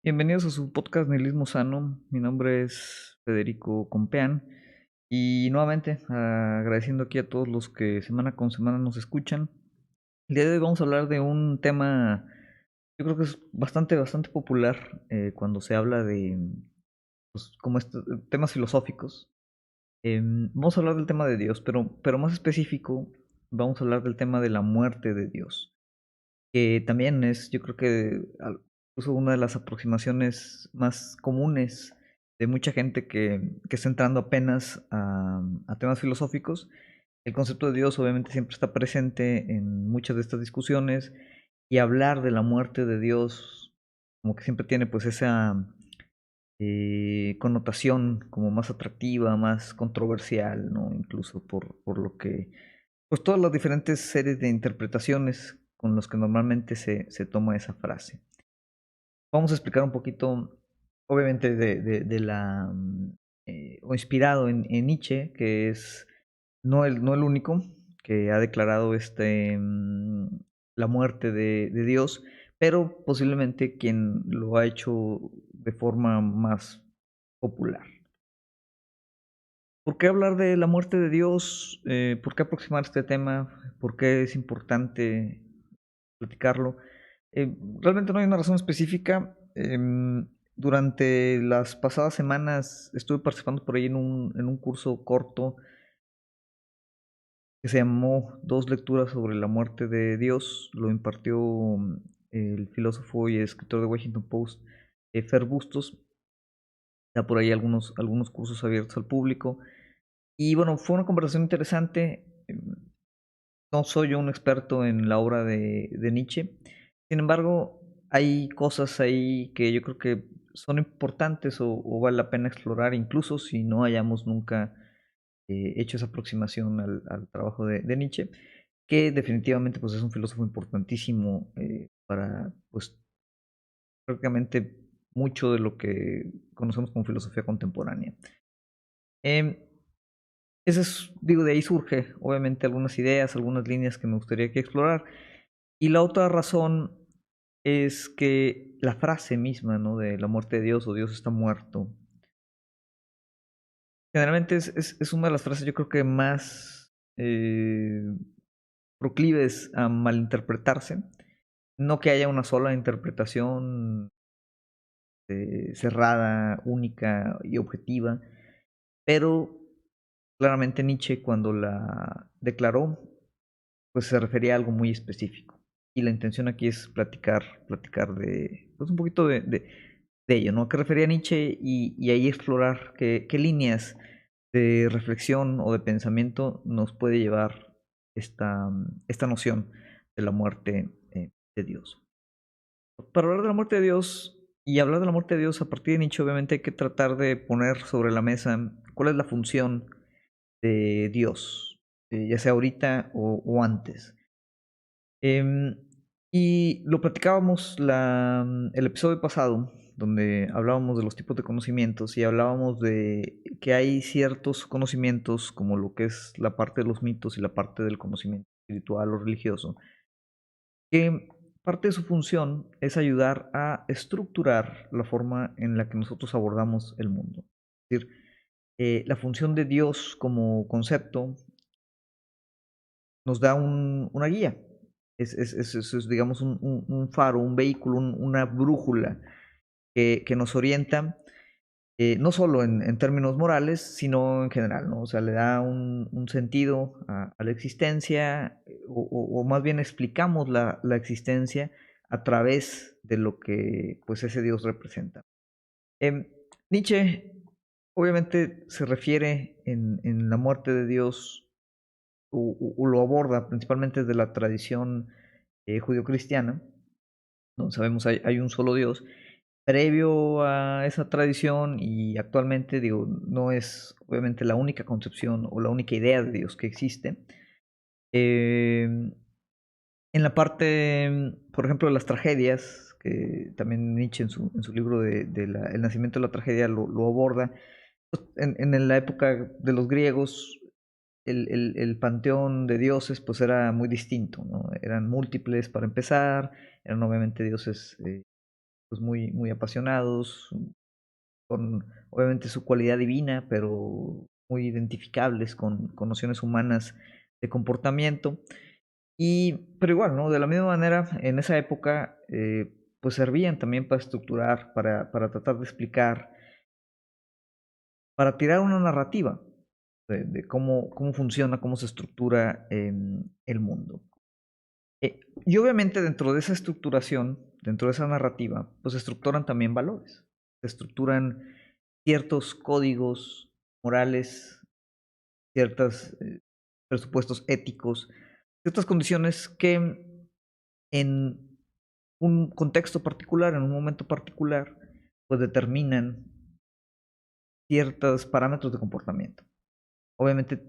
Bienvenidos a su podcast Nihilismo Sano. Mi nombre es Federico Compeán y nuevamente agradeciendo aquí a todos los que semana con semana nos escuchan. El día de hoy vamos a hablar de un tema, yo creo que es bastante popular cuando se habla de pues, temas filosóficos. Vamos a hablar del tema de Dios, pero más específico, vamos a hablar del tema de la muerte de Dios, que también es, yo creo que incluso una de las aproximaciones más comunes de mucha gente que está entrando apenas a temas filosóficos. El concepto de Dios obviamente siempre está presente en muchas de estas discusiones y hablar de la muerte de Dios como que siempre tiene pues esa connotación como más atractiva, más controversial, ¿no? Incluso por lo que pues todas las diferentes series de interpretaciones con los que normalmente se toma esa frase. Vamos a explicar un poquito, obviamente, o inspirado en Nietzsche, que es no el único que ha declarado la muerte de Dios, pero posiblemente quien lo ha hecho de forma más popular. ¿Por qué hablar de la muerte de Dios? ¿Por qué aproximar este tema? ¿Por qué es importante platicarlo? Realmente no hay una razón específica. Durante las pasadas semanas estuve participando por ahí en un curso corto que se llamó Dos lecturas sobre la muerte de Dios. Lo impartió el filósofo y escritor de Washington Post, Fer Bustos. Da por ahí algunos cursos abiertos al público. Y bueno, fue una conversación interesante. No soy yo un experto en la obra de Nietzsche. Sin embargo, hay cosas ahí que yo creo que son importantes o vale la pena explorar, incluso si no hayamos nunca hecho esa aproximación al trabajo de Nietzsche, que definitivamente pues, es un filósofo importantísimo para pues, prácticamente mucho de lo que conocemos como filosofía contemporánea. Em, Ese es, digo, de ahí surge, obviamente, algunas ideas, algunas líneas que me gustaría que explorar. Y la otra razón es que la frase misma, ¿no? De la muerte de Dios o Dios está muerto, generalmente es una de las frases yo creo que más proclives a malinterpretarse. No que haya una sola interpretación cerrada, única y objetiva, pero claramente Nietzsche cuando la declaró pues se refería a algo muy específico. Y la intención aquí es platicar de, pues un poquito de ello, ¿no? ¿A qué refería Nietzsche? Y ahí explorar qué líneas de reflexión o de pensamiento nos puede llevar esta noción de la muerte de Dios. Para hablar de la muerte de Dios y hablar de la muerte de Dios a partir de Nietzsche, obviamente hay que tratar de poner sobre la mesa cuál es la función de Dios, ya sea ahorita o antes. Em, y lo platicábamos el episodio pasado, donde hablábamos de los tipos de conocimientos y hablábamos de que hay ciertos conocimientos, como lo que es la parte de los mitos y la parte del conocimiento espiritual o religioso, que parte de su función es ayudar a estructurar la forma en la que nosotros abordamos el mundo. Es decir, la función de Dios como concepto nos da una guía. Es, digamos, un faro, un vehículo, una brújula que nos orienta, no solo en términos morales, sino en general, ¿no? O sea, le da un sentido a la existencia, o más bien explicamos la existencia a través de lo que pues ese Dios representa. Em, Nietzsche obviamente se refiere en la muerte de Dios o lo aborda principalmente de la tradición judio-cristiana, donde sabemos hay un solo Dios. Previo a esa tradición y actualmente, digo, no es obviamente la única concepción o la única idea de Dios que existe. En la parte, por ejemplo, de las tragedias, que también Nietzsche en su libro El nacimiento de la tragedia lo aborda, pues, en la época de los griegos el panteón de dioses pues era muy distinto, ¿no? Eran múltiples para empezar, eran obviamente dioses pues muy apasionados, con obviamente su cualidad divina, pero muy identificables con nociones humanas de comportamiento. Pero igual, ¿no? De la misma manera, en esa época, pues servían también para estructurar, para tratar de explicar, para tirar una narrativa de cómo funciona, cómo se estructura el mundo. Y obviamente dentro de esa estructuración, dentro de esa narrativa, pues se estructuran también valores, se estructuran ciertos códigos morales, ciertos presupuestos éticos, ciertas condiciones que en un contexto particular, en un momento particular, pues determinan ciertos parámetros de comportamiento. Obviamente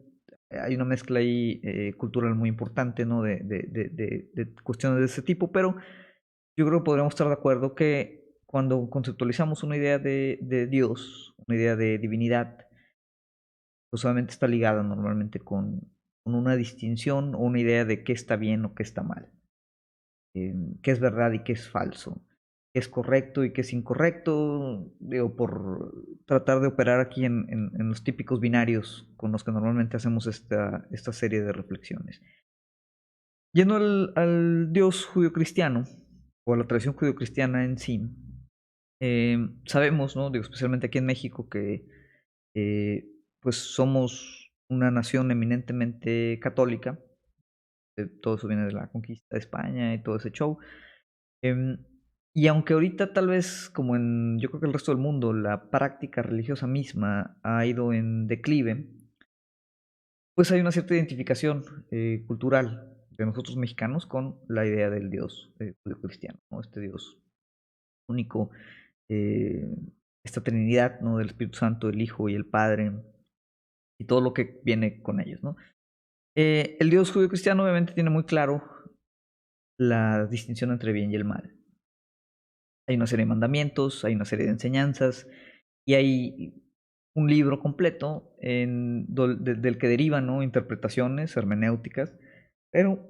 hay una mezcla ahí cultural muy importante, ¿no? De cuestiones de ese tipo, pero yo creo que podríamos estar de acuerdo que cuando conceptualizamos una idea de Dios, una idea de divinidad, pues obviamente está ligada normalmente con una distinción o una idea de qué está bien o qué está mal, qué es verdad y qué es falso, qué es correcto y qué es incorrecto, digo, por tratar de operar aquí en los típicos binarios con los que normalmente hacemos esta serie de reflexiones. Yendo al Dios judío-cristiano, o a la tradición judío-cristiana en sí, sabemos, ¿no? Digo, especialmente aquí en México, que eh, pues somos una nación eminentemente católica. Todo eso viene de la conquista de España y todo ese show. Em, y aunque ahorita tal vez, como en yo creo que el resto del mundo, la práctica religiosa misma ha ido en declive, pues hay una cierta identificación cultural de nosotros mexicanos con la idea del Dios cristiano, ¿no? Este Dios único, eh, esta Trinidad, ¿no? Del Espíritu Santo, el Hijo y el Padre, y todo lo que viene con ellos, ¿no? El Dios judío cristiano obviamente tiene muy claro la distinción entre bien y el mal. Hay una serie de mandamientos, hay una serie de enseñanzas y hay un libro completo del que derivan, ¿no? Interpretaciones hermenéuticas, pero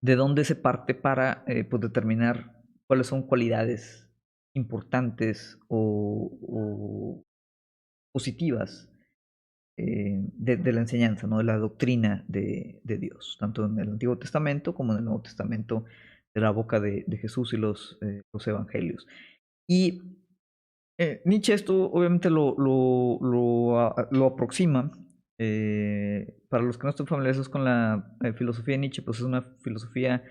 de dónde se parte para pues determinar cuáles son cualidades importantes o positivas de la enseñanza, ¿no? De la doctrina de Dios, tanto en el Antiguo Testamento como en el Nuevo Testamento, de la boca de Jesús y los evangelios. Y Nietzsche esto obviamente lo aproxima. Para los que no están familiarizados con la filosofía de Nietzsche, pues es una filosofía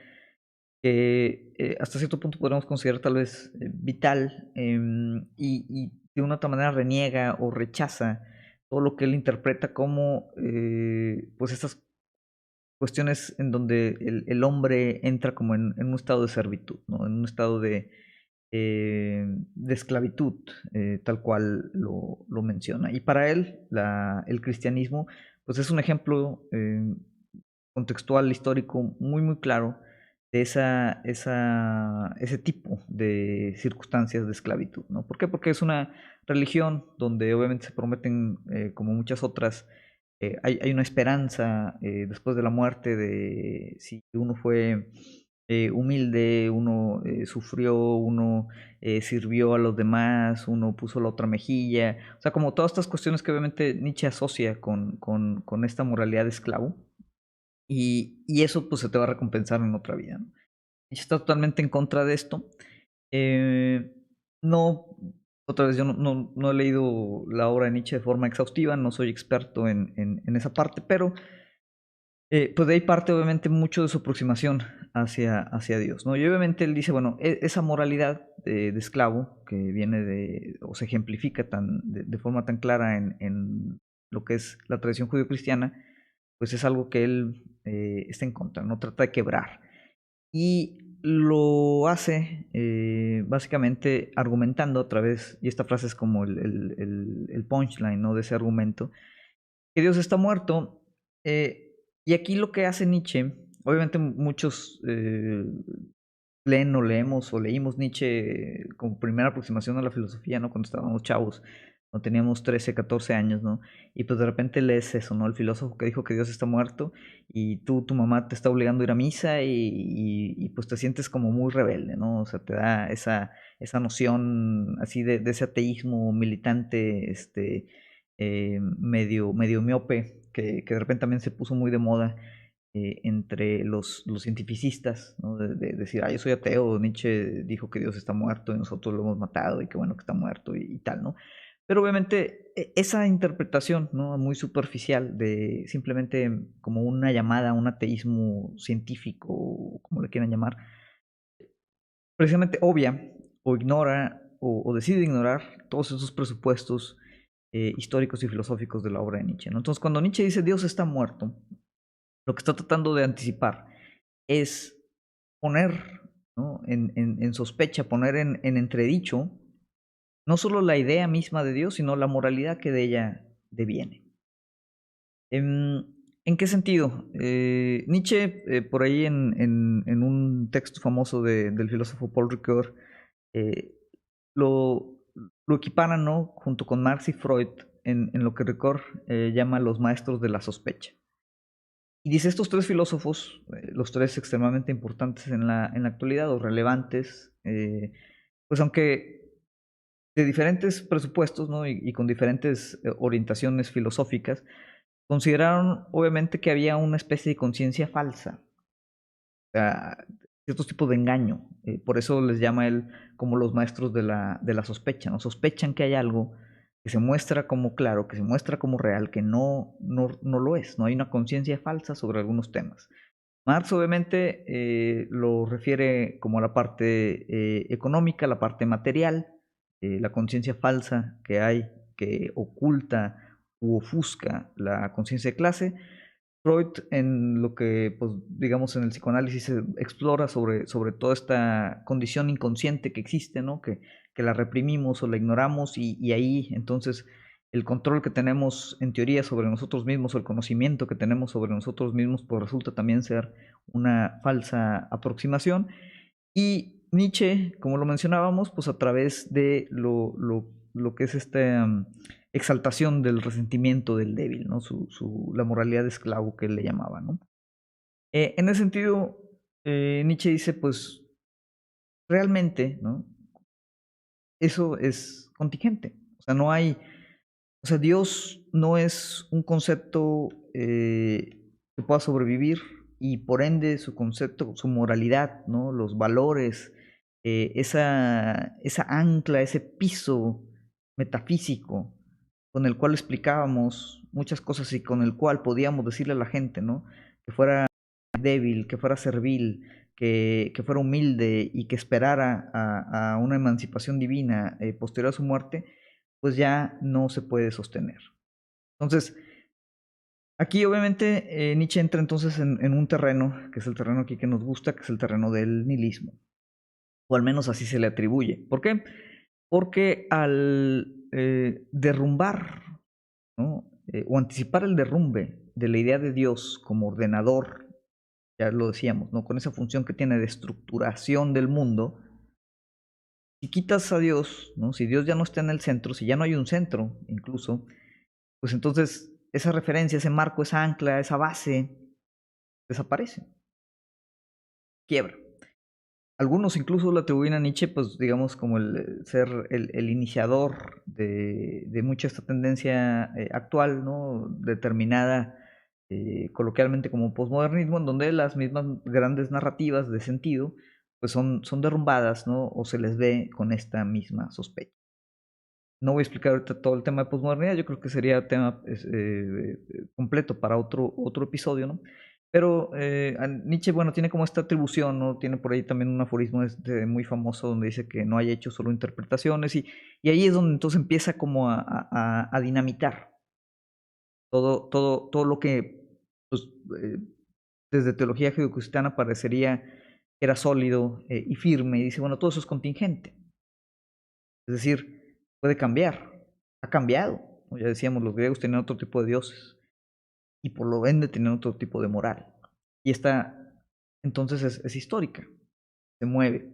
que hasta cierto punto podríamos considerar tal vez vital, y de una otra manera reniega o rechaza todo lo que él interpreta como pues estas cuestiones en donde el hombre entra como en un estado de servitud, ¿no? En un estado de esclavitud, tal cual lo menciona. Y para él, el cristianismo, pues es un ejemplo contextual, histórico, muy claro de ese tipo de circunstancias de esclavitud, ¿no? ¿Por qué? Porque es una religión donde obviamente se prometen, como muchas otras, hay una esperanza después de la muerte de si uno fue humilde, uno sufrió, uno sirvió a los demás, uno puso la otra mejilla, o sea, como todas estas cuestiones que obviamente Nietzsche asocia con esta moralidad de esclavo, y eso pues se te va a recompensar en otra vida, ¿no? Nietzsche está totalmente en contra de esto. Eh, no, otra vez, yo no he leído la obra de Nietzsche de forma exhaustiva, no soy experto en esa parte, pero pues de ahí parte obviamente mucho de su aproximación hacia Dios, ¿no? Y obviamente él dice, bueno, esa moralidad de esclavo que viene o se ejemplifica de forma tan clara en lo que es la tradición judío-cristiana, pues es algo que él está en contra, no trata de quebrar. Y lo hace básicamente argumentando a través, y esta frase es como el punchline, ¿no? De ese argumento, que Dios está muerto. Y aquí lo que hace Nietzsche, obviamente muchos leen o leemos o leímos Nietzsche como primera aproximación a la filosofía, ¿no? Cuando estábamos chavos, cuando teníamos 13, 14 años, ¿no? Y pues de repente lees eso, ¿no? El filósofo que dijo que Dios está muerto y tu mamá te está obligando a ir a misa y pues te sientes como muy rebelde, ¿no? O sea, te da esa noción así de ese ateísmo militante, medio miope, que de repente también se puso muy de moda entre los cientificistas, ¿no? De decir, yo soy ateo, Nietzsche dijo que Dios está muerto y nosotros lo hemos matado y qué bueno que está muerto y tal, ¿no? Pero obviamente esa interpretación, ¿no? Muy superficial de simplemente como una llamada a un ateísmo científico, o como le quieran llamar, precisamente obvia o ignora o decide ignorar todos esos presupuestos históricos y filosóficos de la obra de Nietzsche, ¿no? Entonces, cuando Nietzsche dice Dios está muerto, lo que está tratando de anticipar es poner, ¿no? en sospecha, poner en entredicho no solo la idea misma de Dios, sino la moralidad que de ella deviene. ¿En qué sentido? Nietzsche, por ahí en un texto famoso del filósofo Paul Ricoeur, eh, lo, lo equiparan, ¿no? Junto con Marx y Freud en lo que Ricoeur llama los maestros de la sospecha. Y dice, estos tres filósofos, los tres extremadamente importantes en la actualidad o relevantes, pues aunque de diferentes presupuestos, ¿no? y con diferentes orientaciones filosóficas, consideraron obviamente que había una especie de conciencia falsa, o sea, ciertos tipos de engaño. Por eso les llama él como los maestros de la sospecha, ¿no? Sospechan que hay algo que se muestra como claro, que se muestra como real, que no lo es, no hay una conciencia falsa sobre algunos temas. Marx obviamente lo refiere como a la parte económica, la parte material, la conciencia falsa que hay, que oculta u ofusca la conciencia de clase. Freud en lo que, pues, digamos, en el psicoanálisis se explora sobre toda esta condición inconsciente que existe, ¿no? Que la reprimimos o la ignoramos y ahí entonces el control que tenemos en teoría sobre nosotros mismos o el conocimiento que tenemos sobre nosotros mismos pues resulta también ser una falsa aproximación. Y Nietzsche, como lo mencionábamos, pues a través de lo que es esta exaltación del resentimiento del débil, ¿no? La moralidad de esclavo que él le llamaba, ¿no? En ese sentido, Nietzsche dice, pues realmente, ¿no? Eso es contingente. O sea, no hay, o sea, Dios no es un concepto que pueda sobrevivir y por ende su concepto, su moralidad, ¿no? Los valores, esa ancla, ese piso metafísico con el cual explicábamos muchas cosas y con el cual podíamos decirle a la gente, ¿no? Que fuera débil, que fuera servil, que fuera humilde y que esperara a una emancipación divina posterior a su muerte, pues ya no se puede sostener. Entonces, aquí obviamente Nietzsche entra entonces en un terreno, que es el terreno aquí que nos gusta, que es el terreno del nihilismo, o al menos así se le atribuye. ¿Por qué? Porque al derrumbar, ¿no? O anticipar el derrumbe de la idea de Dios como ordenador, ya lo decíamos, ¿no? Con esa función que tiene de estructuración del mundo, si quitas a Dios, ¿no? Si Dios ya no está en el centro, si ya no hay un centro incluso, pues entonces esa referencia, ese marco, esa ancla, esa base desaparece, quiebra. Algunos incluso lo atribuyen a Nietzsche, pues digamos como el ser el iniciador de mucha esta tendencia actual, ¿no? Determinada coloquialmente como posmodernismo, en donde las mismas grandes narrativas de sentido pues son derrumbadas, ¿no? O se les ve con esta misma sospecha. No voy a explicar ahorita todo el tema de posmodernidad, yo creo que sería tema completo para otro episodio, ¿no? Pero Nietzsche, bueno, tiene como esta atribución, ¿no? Tiene por ahí también un aforismo muy famoso donde dice que no hay hechos, solo interpretaciones, y ahí es donde entonces empieza como a dinamitar todo lo que pues, eh, desde teología judeocristiana parecería que era sólido y firme, y dice, bueno, todo eso es contingente. Es decir, puede cambiar, ha cambiado. Como ya decíamos, los griegos tenían otro tipo de dioses y por lo ende tenían otro tipo de moral. Y esta entonces es histórica, se mueve.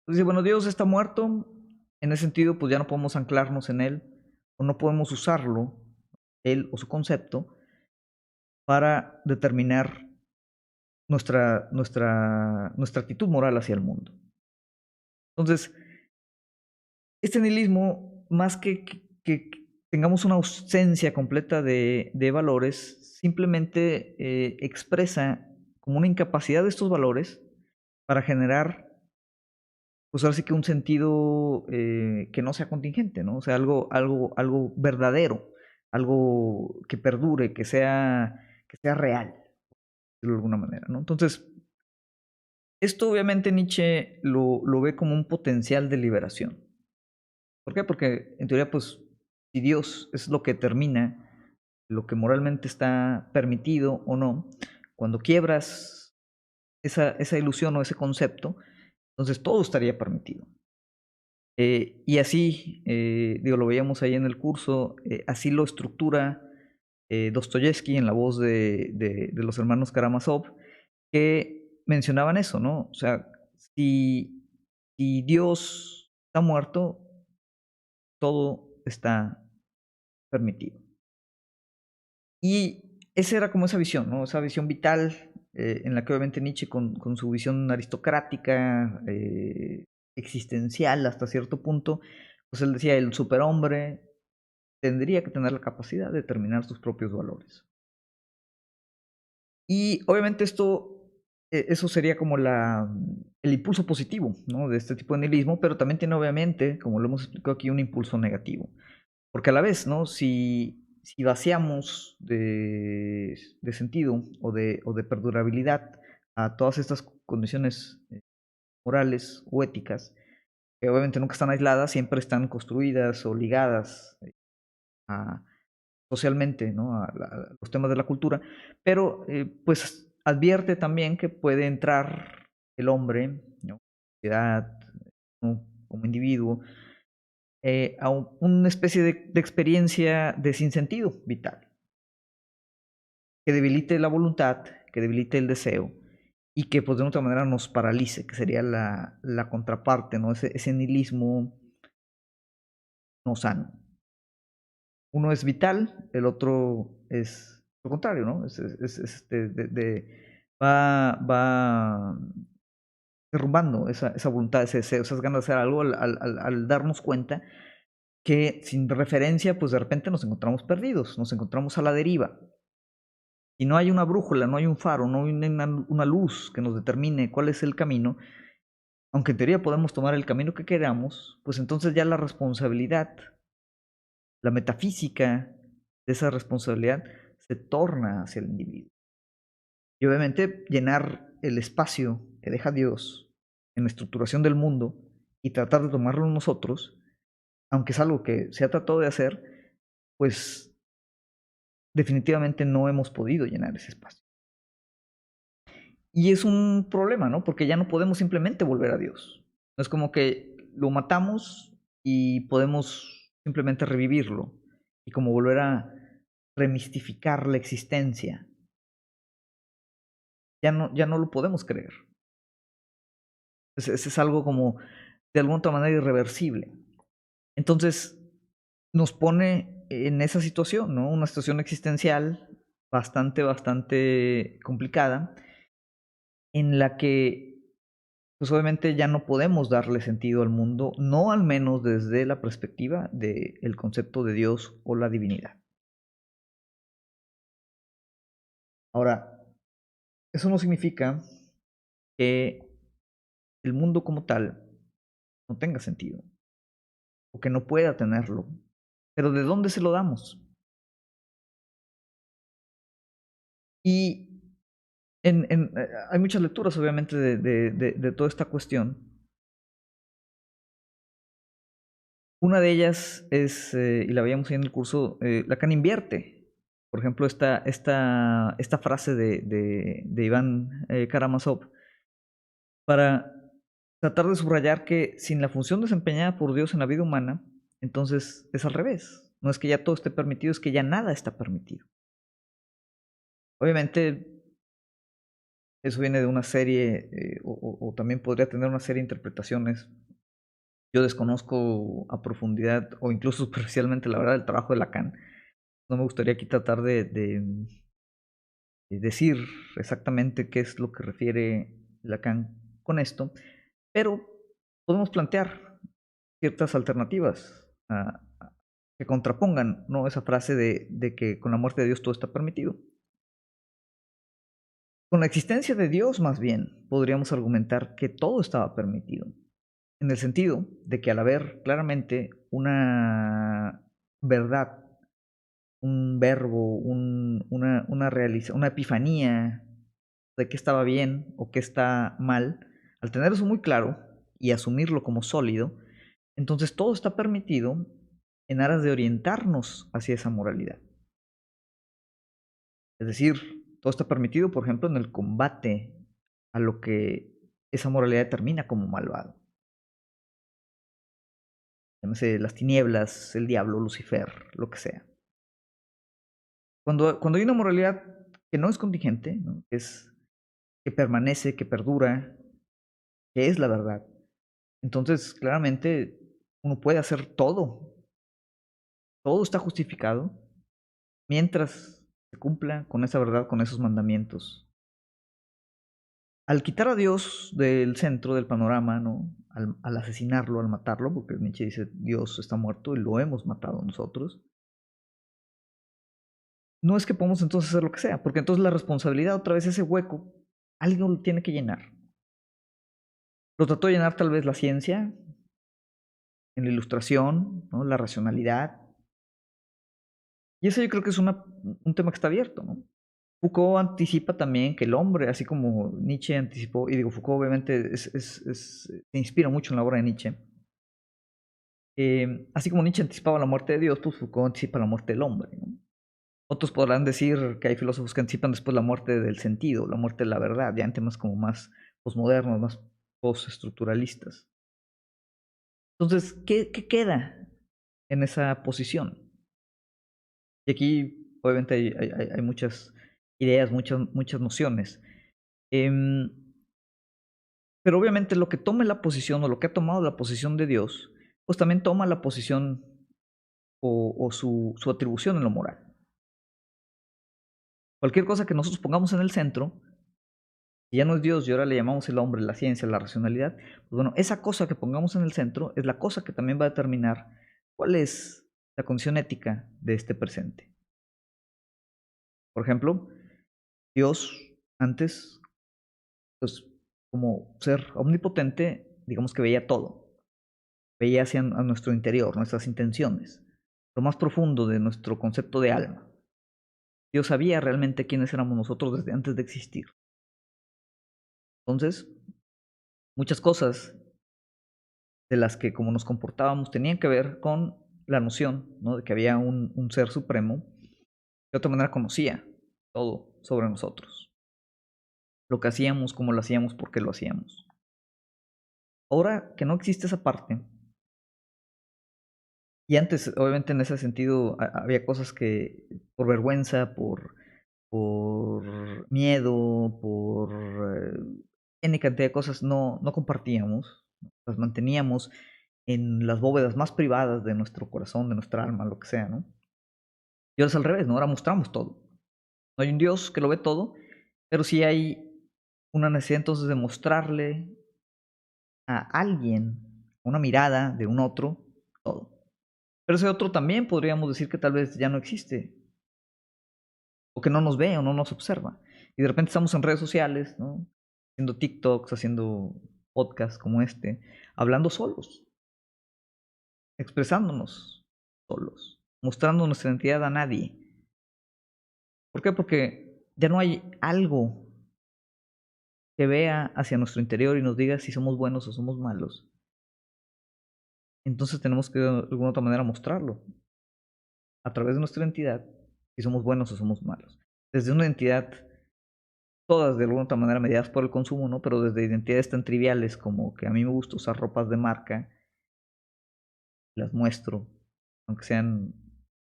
Entonces, bueno, Dios está muerto, en ese sentido pues ya no podemos anclarnos en él o no podemos usarlo, él o su concepto, para determinar nuestra actitud moral hacia el mundo. Entonces, este nihilismo, más que tengamos una ausencia completa de valores, simplemente expresa como una incapacidad de estos valores para generar, pues ahora sí que un sentido que no sea contingente, ¿no? O sea, algo verdadero, algo que perdure, que sea real, de alguna manera, ¿no? Entonces, esto obviamente Nietzsche lo ve como un potencial de liberación. ¿Por qué? Porque en teoría, pues, si Dios es lo que determina lo que moralmente está permitido o no, cuando quiebras esa ilusión o ese concepto, entonces todo estaría permitido. Y así, digo, lo veíamos ahí en el curso, así lo estructura Dostoyevsky en la voz de los hermanos Karamazov, que mencionaban eso, ¿no? O sea, si Dios está muerto, todo está permitido. Y esa era como esa visión, ¿no? Esa visión vital en la que obviamente Nietzsche con su visión aristocrática, existencial hasta cierto punto, pues él decía, el superhombre tendría que tener la capacidad de determinar sus propios valores. Y obviamente eso sería como el impulso positivo, ¿no? De este tipo de nihilismo, pero también tiene obviamente, como lo hemos explicado aquí, un impulso negativo. Porque a la vez, ¿no? Si vaciamos de sentido o de perdurabilidad a todas estas condiciones morales o éticas, que obviamente nunca están aisladas, siempre están construidas o ligadas a, socialmente, ¿no? A los temas de la cultura, pero pues advierte también que puede entrar el hombre, ¿no? Sociedad, ¿no? Como individuo, a una especie de experiencia de sinsentido vital, que debilite la voluntad, que debilite el deseo y que pues de otra manera nos paralice, que sería la contraparte, ¿no? Ese nihilismo no sano. Uno es vital, el otro es lo contrario, ¿no? Va derrumbando esa voluntad, ese deseo, esas ganas de hacer algo al darnos cuenta que sin referencia, pues de repente nos encontramos perdidos, nos encontramos a la deriva. Si no hay una brújula, no hay un faro, no hay una luz que nos determine cuál es el camino, aunque en teoría podemos tomar el camino que queramos, pues entonces ya la responsabilidad, la metafísica de esa responsabilidad se torna hacia el individuo. Y obviamente llenar el espacio que deja Dios en la estructuración del mundo y tratar de tomarlo nosotros, aunque es algo que se ha tratado de hacer, pues definitivamente no hemos podido llenar ese espacio. Y es un problema, ¿no? Porque ya no podemos simplemente volver a Dios. No es como que lo matamos y podemos simplemente revivirlo y como volver a remistificar la existencia. Ya no lo podemos creer. Es algo como de alguna otra manera irreversible. Entonces nos pone en esa situación, ¿no? Una situación existencial bastante complicada en la que pues obviamente ya no podemos darle sentido al mundo, no al menos desde la perspectiva del concepto de Dios o la divinidad. Ahora, eso no significa que el mundo como tal no tenga sentido o que no pueda tenerlo. Pero ¿de dónde se lo damos? Y hay muchas lecturas, obviamente, de toda esta cuestión. Una de ellas es, y la veíamos ahí en el curso, Lacan invierte. Por ejemplo, esta frase de Iván Karamazov, para tratar de subrayar que sin la función desempeñada por Dios en la vida humana, entonces es al revés. No es que ya todo esté permitido, es que ya nada está permitido. Obviamente, eso viene de una serie, o también podría tener una serie de interpretaciones Yo desconozco a profundidad o incluso superficialmente la verdad del trabajo de Lacan. No me gustaría aquí tratar de decir exactamente qué es lo que refiere Lacan con esto, pero podemos plantear ciertas alternativas que contrapongan, ¿no?, esa frase de que con la muerte de Dios todo está permitido. Con la existencia de Dios, más bien, podríamos argumentar que todo estaba permitido, en el sentido de que al haber claramente una verdad, un verbo, una epifanía de qué estaba bien o qué está mal, al tener eso muy claro y asumirlo como sólido, entonces todo está permitido en aras de orientarnos hacia esa moralidad. Es decir, todo está permitido, por ejemplo, en el combate a lo que esa moralidad determina como malvado. Llámese las tinieblas, el diablo, Lucifer, lo que sea. Cuando hay una moralidad que no es contingente, ¿no?, que permanece, que perdura, que es la verdad, entonces claramente uno puede hacer todo, todo está justificado mientras se cumpla con esa verdad, con esos mandamientos. Al quitar a Dios del centro del panorama, ¿no?, al asesinarlo, al matarlo, porque Nietzsche dice Dios está muerto y lo hemos matado nosotros, no es que podamos entonces hacer lo que sea, porque entonces la responsabilidad, otra vez ese hueco, alguien lo tiene que llenar. Lo trató de llenar tal vez la ciencia, en la ilustración, ¿no?, la racionalidad, y eso yo creo que es un tema que está abierto, ¿no? Foucault anticipa también que el hombre, así como Nietzsche anticipó, y digo, Foucault obviamente se inspira mucho en la obra de Nietzsche. Así como Nietzsche anticipaba la muerte de Dios, pues Foucault anticipa la muerte del hombre, ¿no? Otros podrán decir que hay filósofos que anticipan después la muerte del sentido, la muerte de la verdad, ya en temas como más posmodernos, más postestructuralistas. Entonces, ¿qué queda en esa posición? Y aquí, obviamente, hay muchas ideas, muchas nociones. Em, pero obviamente lo que tome la posición o lo que ha tomado la posición de Dios, pues también toma la posición o su atribución en lo moral. Cualquier cosa que nosotros pongamos en el centro, si ya no es Dios y ahora le llamamos el hombre, la ciencia, la racionalidad, pues bueno, esa cosa que pongamos en el centro es la cosa que también va a determinar cuál es la condición ética de este presente. Por ejemplo, Dios antes, pues como ser omnipotente, digamos que veía todo, veía hacia a nuestro interior, nuestras intenciones, lo más profundo de nuestro concepto de alma. Dios sabía realmente quiénes éramos nosotros desde antes de existir. Entonces, muchas cosas de las que como nos comportábamos tenían que ver con la noción, ¿no?, de que había un ser supremo que de otra manera conocía todo sobre nosotros, lo que hacíamos, cómo lo hacíamos, por qué lo hacíamos. Ahora que no existe esa parte, y antes obviamente en ese sentido había cosas que por vergüenza, por miedo, por N cantidad de cosas no compartíamos, las manteníamos en las bóvedas más privadas de nuestro corazón, de nuestra alma, lo que sea, ¿no? Y ahora es al revés, ¿no? Ahora mostramos todo. No hay un Dios que lo ve todo, pero sí hay una necesidad entonces de mostrarle a alguien, una mirada de un otro, todo. Pero ese otro también podríamos decir que tal vez ya no existe, o que no nos ve o no nos observa. Y de repente estamos en redes sociales, ¿no?, haciendo TikToks, haciendo podcasts como este, hablando solos, expresándonos solos, mostrando nuestra identidad a nadie. ¿Por qué? Porque ya no hay algo que vea hacia nuestro interior y nos diga si somos buenos o somos malos. Entonces tenemos que de alguna otra manera mostrarlo a través de nuestra identidad, si somos buenos o somos malos. Desde una identidad, todas de alguna otra manera mediadas por el consumo, ¿no? Pero desde identidades tan triviales como que a mí me gusta usar ropas de marca, las muestro, aunque sean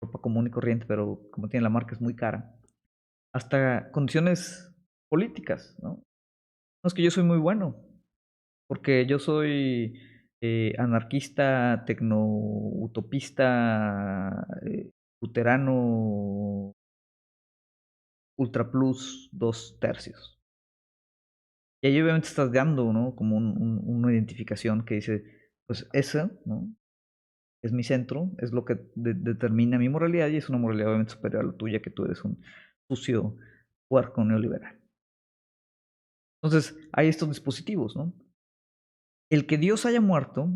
ropa común y corriente, pero como tiene la marca es muy cara, hasta condiciones políticas, ¿no? No, es que yo soy muy bueno, porque yo soy anarquista, tecno-utopista, luterano, ultra plus, dos tercios. Y ahí obviamente estás dando, ¿no? Como una identificación que dice, pues esa, ¿no? Es mi centro, es lo que determina mi moralidad y es una moralidad obviamente superior a la tuya, que tú eres un sucio puerco neoliberal. Entonces, hay estos dispositivos, ¿no? El que Dios haya muerto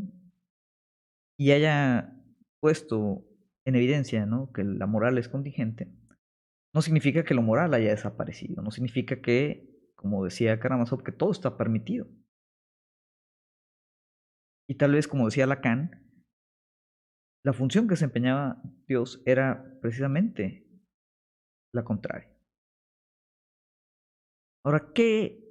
y haya puesto en evidencia, ¿no? Que la moral es contingente, no significa que lo moral haya desaparecido, no significa que, como decía Karamazov, que todo está permitido. Y tal vez, como decía Lacan, la función que desempeñaba Dios era precisamente la contraria. Ahora, ¿qué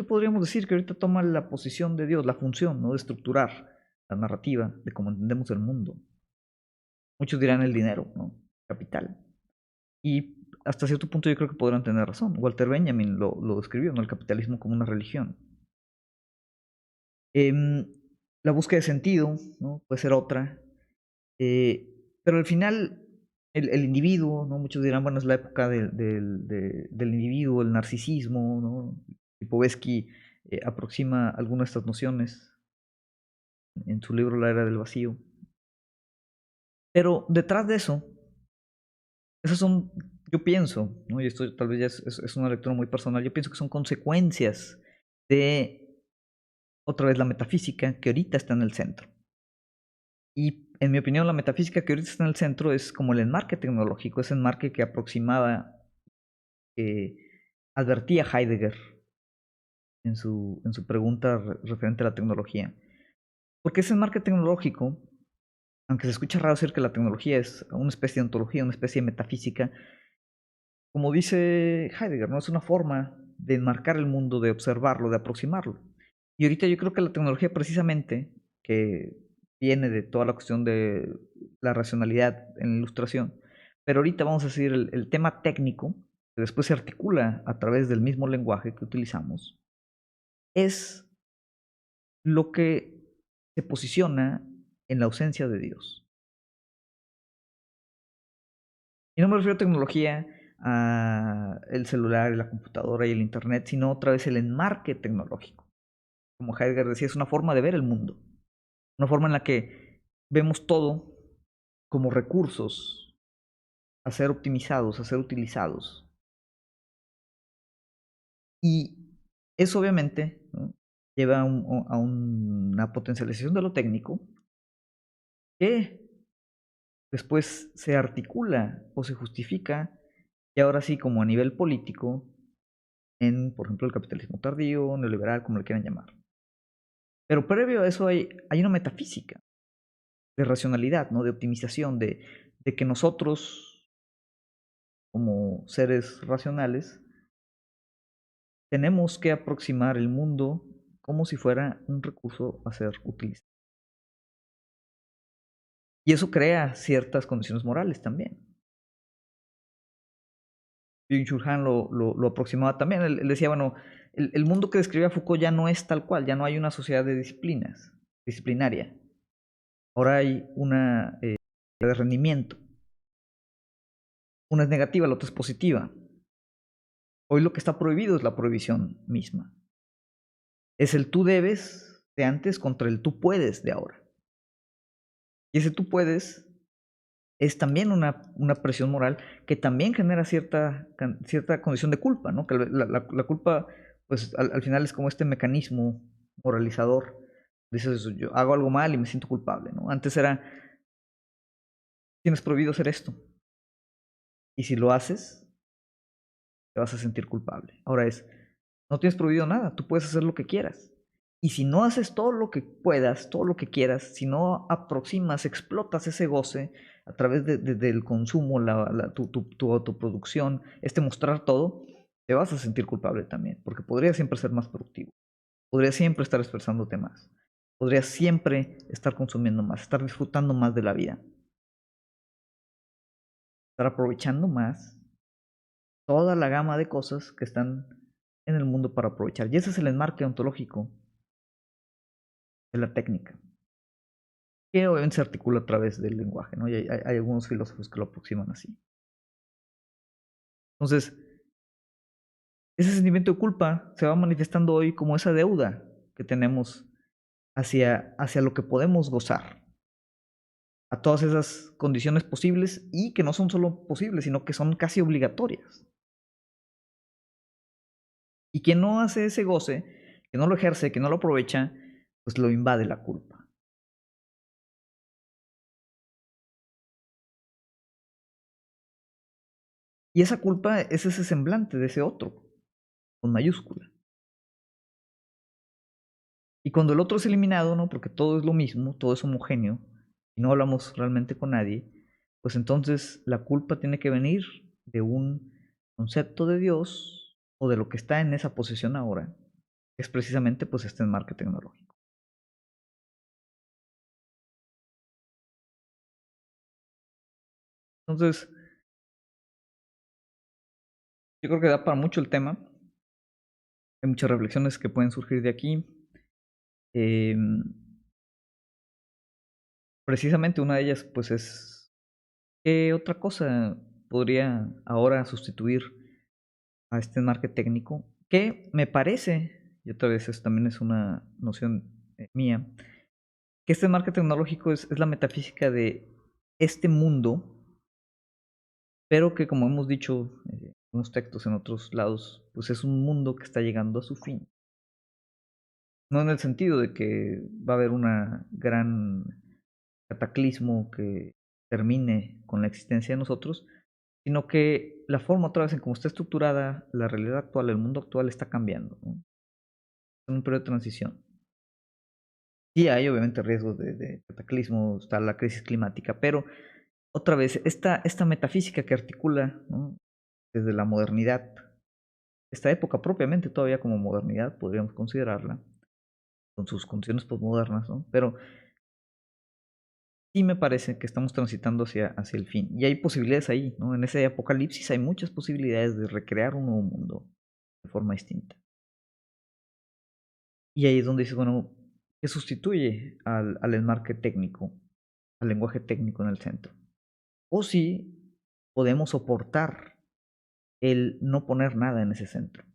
podríamos decir que ahorita toma la posición de Dios, la función, ¿no? De estructurar la narrativa de cómo entendemos el mundo? Muchos dirán el dinero, ¿no? Capital. Y hasta cierto punto yo creo que podrán tener razón. Walter Benjamin lo describió, ¿no? El capitalismo como una religión. Em, la búsqueda de sentido, ¿no? Puede ser otra. Pero al final, el individuo, ¿no? Muchos dirán, bueno, es la época del individuo, el narcisismo, ¿no? Lipovetsky aproxima algunas de estas nociones en su libro La Era del Vacío. Pero detrás de eso, esas son, yo pienso, ¿no? Y esto tal vez ya es una lectura muy personal, yo pienso que son consecuencias de, otra vez, la metafísica que ahorita está en el centro. Y en mi opinión, la metafísica que ahorita está en el centro es como el enmarque tecnológico, ese enmarque que aproximaba, que advertía Heidegger en su pregunta referente a la tecnología. Porque ese enmarque tecnológico, aunque se escucha raro decir que la tecnología es una especie de ontología, una especie de metafísica, como dice Heidegger, ¿no? Es una forma de enmarcar el mundo, de observarlo, de aproximarlo. Y ahorita yo creo que la tecnología precisamente, que viene de toda la cuestión de la racionalidad en la ilustración, pero ahorita vamos a decir el tema técnico, que después se articula a través del mismo lenguaje que utilizamos, es lo que se posiciona en la ausencia de Dios. Y no me refiero a tecnología, a el celular, y la computadora y el internet, sino otra vez el enmarque tecnológico. Como Heidegger decía, es una forma de ver el mundo, una forma en la que vemos todo como recursos a ser optimizados, a ser utilizados. Y eso obviamente, ¿no? Lleva a una potencialización de lo técnico que después se articula o se justifica, y ahora sí como a nivel político, en, por ejemplo, el capitalismo tardío, neoliberal, como le quieran llamar. Pero previo a eso hay una metafísica de racionalidad, ¿no? De optimización, de que nosotros, como seres racionales, tenemos que aproximar el mundo como si fuera un recurso a ser utilizado. Y eso crea ciertas condiciones morales también. Byung-Chul Han lo aproximaba también. Él decía, bueno, el mundo que describía Foucault ya no es tal cual, ya no hay una sociedad de disciplinas, disciplinaria. Ahora hay una de rendimiento. Una es negativa, la otra es positiva. Hoy lo que está prohibido es la prohibición misma. Es el tú debes de antes contra el tú puedes de ahora. Y ese tú puedes es también una presión moral que también genera cierta condición de culpa, ¿no? Que la culpa, pues al final es como este mecanismo moralizador. Dices, yo hago algo mal y me siento culpable, ¿no? Antes era, tienes prohibido hacer esto. Y si lo haces, te vas a sentir culpable. Ahora es, no tienes prohibido nada, tú puedes hacer lo que quieras. Y si no haces todo lo que puedas, todo lo que quieras, si no aproximas, explotas ese goce a través del consumo, tu autoproducción, mostrar todo, te vas a sentir culpable también, porque podrías siempre ser más productivo, podrías siempre estar expresándote más, podrías siempre estar consumiendo más, estar disfrutando más de la vida, estar aprovechando más toda la gama de cosas que están en el mundo para aprovechar. Y ese es el enmarque ontológico de la técnica. que obviamente se articula a través del lenguaje, ¿no? Y hay algunos filósofos que lo aproximan así. Entonces, ese sentimiento de culpa se va manifestando hoy como esa deuda que tenemos hacia lo que podemos gozar, a todas esas condiciones posibles y que no son solo posibles, sino que son casi obligatorias. Y quien no hace ese goce, que no lo ejerce, que no lo aprovecha, pues lo invade la culpa. Y esa culpa es ese semblante de ese otro, con mayúscula. Y cuando el otro es eliminado, ¿no? Porque todo es lo mismo, todo es homogéneo, y no hablamos realmente con nadie, pues entonces la culpa tiene que venir de un concepto de Dios o de lo que está en esa posición ahora, que es precisamente pues este enmarque tecnológico. Entonces, yo creo que da para mucho el tema. Hay muchas reflexiones que pueden surgir de aquí. Em, Precisamente una de ellas, pues, es ¿qué otra cosa podría ahora sustituir a este enmarque técnico? Que me parece, y otra vez eso también es una noción mía, que este enmarque tecnológico es la metafísica de este mundo, pero que como hemos dicho en unos textos en otros lados, pues es un mundo que está llegando a su fin. No en el sentido de que va a haber una gran cataclismo que termine con la existencia de nosotros, sino que la forma otra vez en cómo está estructurada la realidad actual, el mundo actual está cambiando, ¿no? En un periodo de transición. Sí hay obviamente riesgos de cataclismo, está la crisis climática, pero otra vez, esta metafísica que articula, ¿no? Desde la modernidad, esta época propiamente todavía como modernidad, podríamos considerarla, con sus condiciones posmodernas, ¿no? Pero sí me parece que estamos transitando hacia el fin. Y hay posibilidades ahí, ¿no? En ese apocalipsis hay muchas posibilidades de recrear un nuevo mundo de forma distinta. Y ahí es donde dices, bueno, ¿qué sustituye al enmarque técnico, al lenguaje técnico en el centro? O si podemos soportar el no poner nada en ese centro.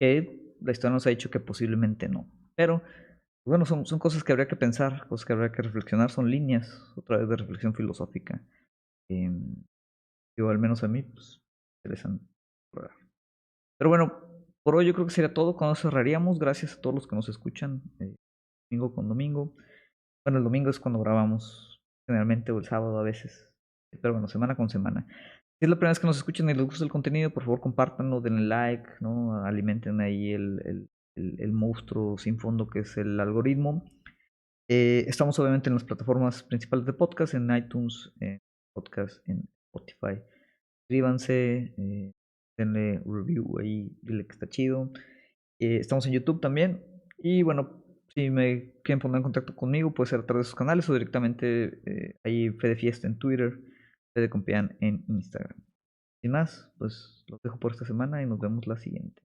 Que la historia nos ha dicho que posiblemente no. Pero, bueno, son cosas que habría que pensar, cosas que habría que reflexionar, son líneas, otra vez de reflexión filosófica. Eh, Digo, al menos a mí, pues, interesante explorar. Pero bueno, por hoy yo creo que sería todo. Cuando cerraríamos, gracias a todos los que nos escuchan, domingo con domingo. Bueno, el domingo es cuando grabamos, generalmente, o el sábado a veces. Pero bueno, semana con semana. Si es la primera vez que nos escuchan y les gusta el contenido, por favor compártanlo, denle like, ¿no? Alimenten ahí el monstruo sin fondo que es el algoritmo. Estamos obviamente en las plataformas principales de podcast, en iTunes, en podcast, en Spotify. Suscríbanse, denle review ahí, dile que está chido. Estamos en YouTube también. Y bueno, si me quieren poner en contacto conmigo, puede ser a través de sus canales o directamente ahí Fede Fiesta en Twitter, Fede Compián en Instagram. Sin más, pues los dejo por esta semana y nos vemos la siguiente.